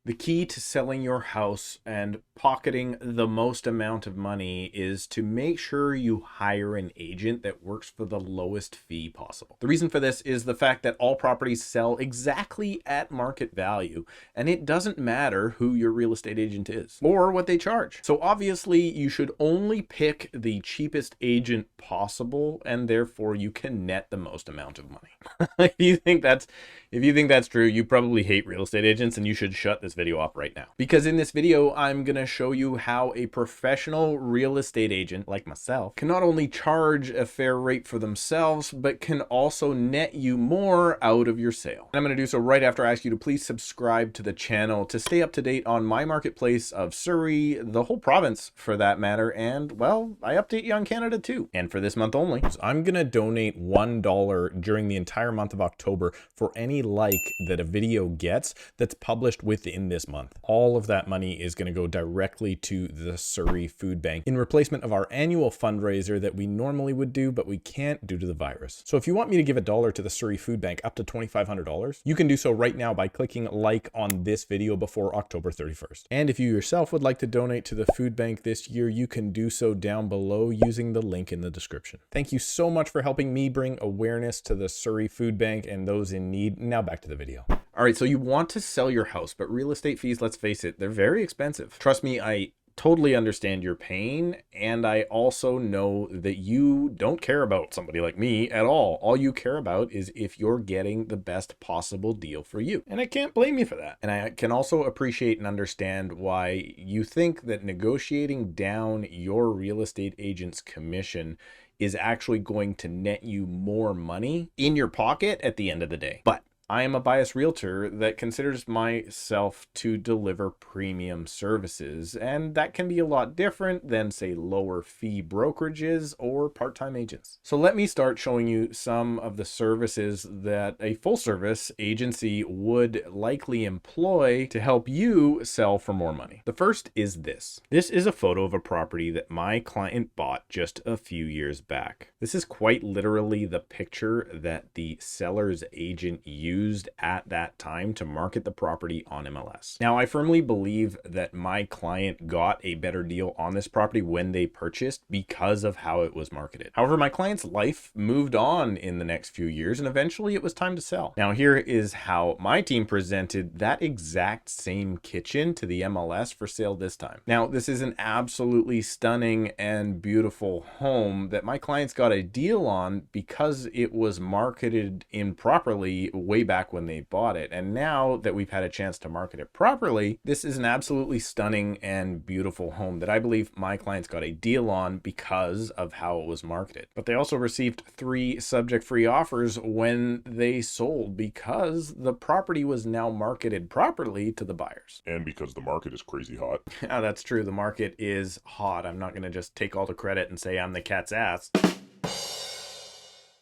The key to selling your house and pocketing the most amount of money is to make sure you hire an agent that works for the lowest fee possible. The reason for this is the fact that all properties sell exactly at market value, and it doesn't matter who your real estate agent is or what they charge. So obviously you should only pick the cheapest agent possible, and therefore you can net the most amount of money. If you think that's true, you probably hate real estate agents, and you should shut this video off right now. Because in this video, I'm gonna show you how a professional real estate agent like myself can not only charge a fair rate for themselves, but can also net you more out of your sale. And I'm gonna do so right after I ask you to please subscribe to the channel to stay up to date on my marketplace of Surrey, the whole province for that matter, and well, I update you on Canada too. And for this month only, so I'm gonna donate $1 during the entire month of October for any like that a video gets that's published within this month. All of that money is going to go directly to the Surrey Food Bank in replacement of our annual fundraiser that we normally would do, but we can't due to the virus. So if you want me to give $1 to the Surrey Food Bank up to $2,500, you can do so right now by clicking like on this video before October 31st. And if you yourself would like to donate to the food bank this year, you can do so down below using the link in the description. Thank you so much for helping me bring awareness to the Surrey Food Bank and those in need. Now back to the video. All right, so you want to sell your house, but real estate fees, let's face it, they're very expensive. Trust me, I totally understand your pain, and I also know that you don't care about somebody like me at all. All you care about is if you're getting the best possible deal for you. And I can't blame you for that. And I can also appreciate and understand why you think that negotiating down your real estate agent's commission is actually going to net you more money in your pocket at the end of the day. But I am a biased realtor that considers myself to deliver premium services, and that can be a lot different than, say, lower fee brokerages or part-time agents. So let me start showing you some of the services that a full-service agency would likely employ to help you sell for more money. The first is this. This is a photo of a property that my client bought just a few years back. This is quite literally the picture that the seller's agent used at that time to market the property on MLS. Now, I firmly believe that my client got a better deal on this property when they purchased because of how it was marketed. However, my client's life moved on in the next few years, and eventually it was time to sell. Now, here is how my team presented that exact same kitchen to the MLS for sale this time. Now, this is an absolutely stunning and beautiful home that my clients got a deal on because it was marketed improperly way back when they bought it. And now that we've had a chance to market it properly, this is an absolutely stunning and beautiful home that I believe my clients got a deal on because of how it was marketed. But they also received 3 subject-free offers when they sold because the property was now marketed properly to the buyers. And because the market is crazy hot. Yeah, that's true. The market is hot. I'm not going to just take all the credit and say I'm the cat's ass.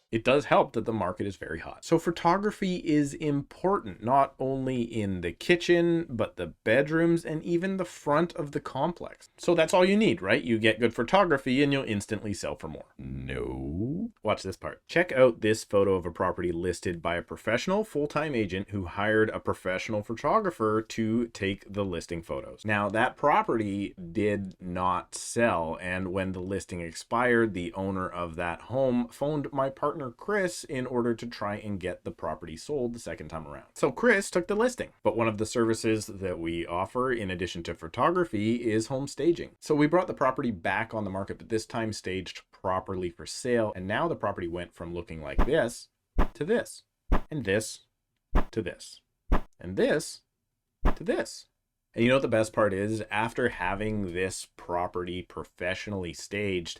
It does help that the market is very hot. So photography is important, not only in the kitchen, but the bedrooms and even the front of the complex. So that's all you need, right? You get good photography and you'll instantly sell for more. No. Watch this part. Check out this photo of a property listed by a professional full-time agent who hired a professional photographer to take the listing photos. Now, that property did not sell, and when the listing expired, the owner of that home phoned my partner Chris in order to try and get the property sold the second time around. So Chris took the listing, but one of the services that we offer in addition to photography is home staging. So we brought the property back on the market, but this time staged properly for sale. And now the property went from looking like this to this, and this to this, and this to this. And you know what the best part is? After having this property professionally staged,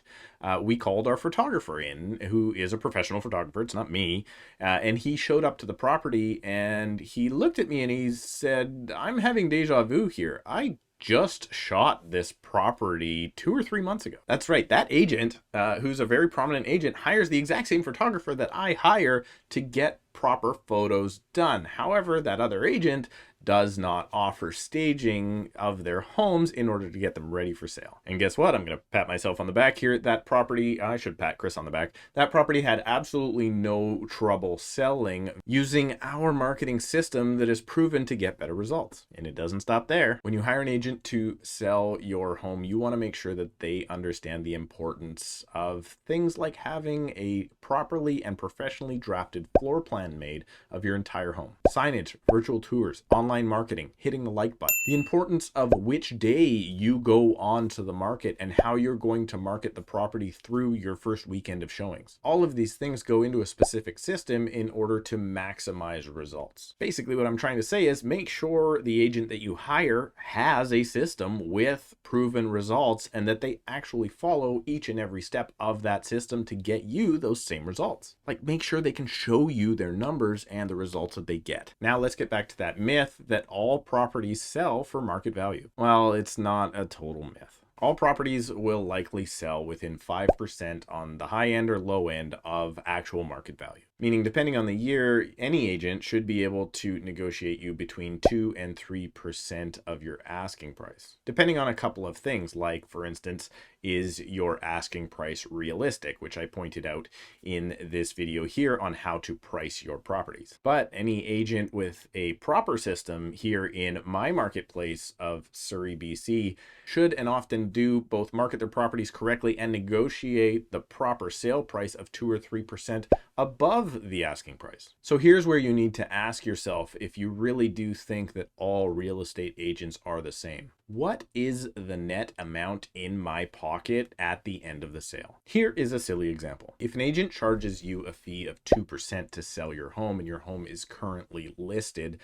we called our photographer in, who is a professional photographer. It's not me. And he showed up to the property and he looked at me and he said, "I'm having deja vu here. I just shot this property 2 or 3 months ago." That's right. That agent, who's a very prominent agent, hires the exact same photographer that I hire to get proper photos done. However, that other agent does not offer staging of their homes in order to get them ready for sale. And guess what? I'm going to pat myself on the back here. That property, I should pat Chris on the back. That property had absolutely no trouble selling using our marketing system that is proven to get better results. And it doesn't stop there. When you hire an agent to sell your home, you want to make sure that they understand the importance of things like having a properly and professionally drafted floor plan made of your entire home. Signage, virtual tours, online marketing, hitting the like button. The importance of which day you go on to the market and how you're going to market the property through your first weekend of showings. All of these things go into a specific system in order to maximize results. Basically, what I'm trying to say is make sure the agent that you hire has a system with proven results and that they actually follow each and every step of that system to get you those same results. Like, make sure they can show you their numbers and the results that they get. Now let's get back to that myth that all properties sell for market value. Well, it's not a total myth. All properties will likely sell within 5% on the high end or low end of actual market value. Meaning, depending on the year, any agent should be able to negotiate you between 2 and 3% of your asking price, depending on a couple of things, like, for instance, is your asking price realistic, which I pointed out in this video here on how to price your properties. But any agent with a proper system here in my marketplace of Surrey, BC, should and often do both market their properties correctly and negotiate the proper sale price of 2 or 3% above the asking price. So here's where you need to ask yourself if you really do think that all real estate agents are the same. What is the net amount in my pocket at the end of the sale? Here is a silly example. If an agent charges you a fee of 2% to sell your home and your home is currently listed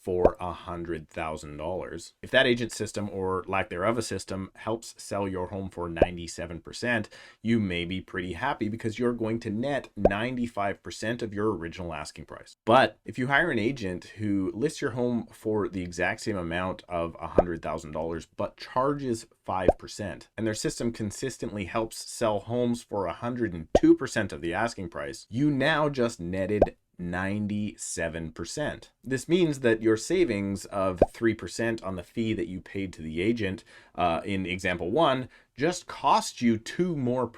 for $100,000. If that agent system, or lack thereof a system, helps sell your home for 97%, you may be pretty happy because you're going to net 95% of your original asking price. But if you hire an agent who lists your home for the exact same amount of $100,000 but charges 5%, and their system consistently helps sell homes for 102% of the asking price, you now just netted 97%. This means that your savings of 3% on the fee that you paid to the agent in example 1 just cost you 2% more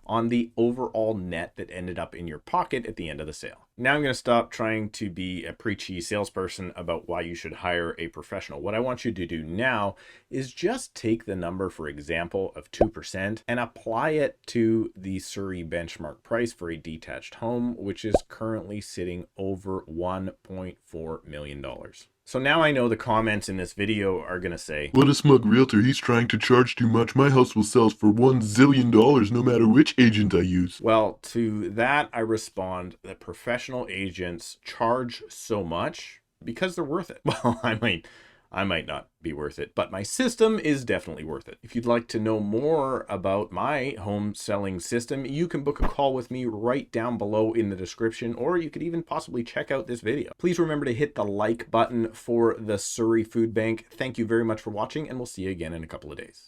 on the overall net that ended up in your pocket at the end of the sale. Now I'm going to stop trying to be a preachy salesperson about why you should hire a professional. What I want you to do now is just take the number, for example, of 2% and apply it to the Surrey benchmark price for a detached home, which is currently sitting over $1.4 million. So now I know the comments in this video are going to say, "What a smug realtor, he's trying to charge too much. My house will sell for $1 zillion no matter which agent I use." Well, to that I respond that professional agents charge so much because they're worth it. Well, I might not be worth it, but my system is definitely worth it. If you'd like to know more about my home selling system, you can book a call with me right down below in the description, or you could even possibly check out this video. Please remember to hit the like button for the Surrey Food Bank. Thank you very much for watching, and we'll see you again in a couple of days.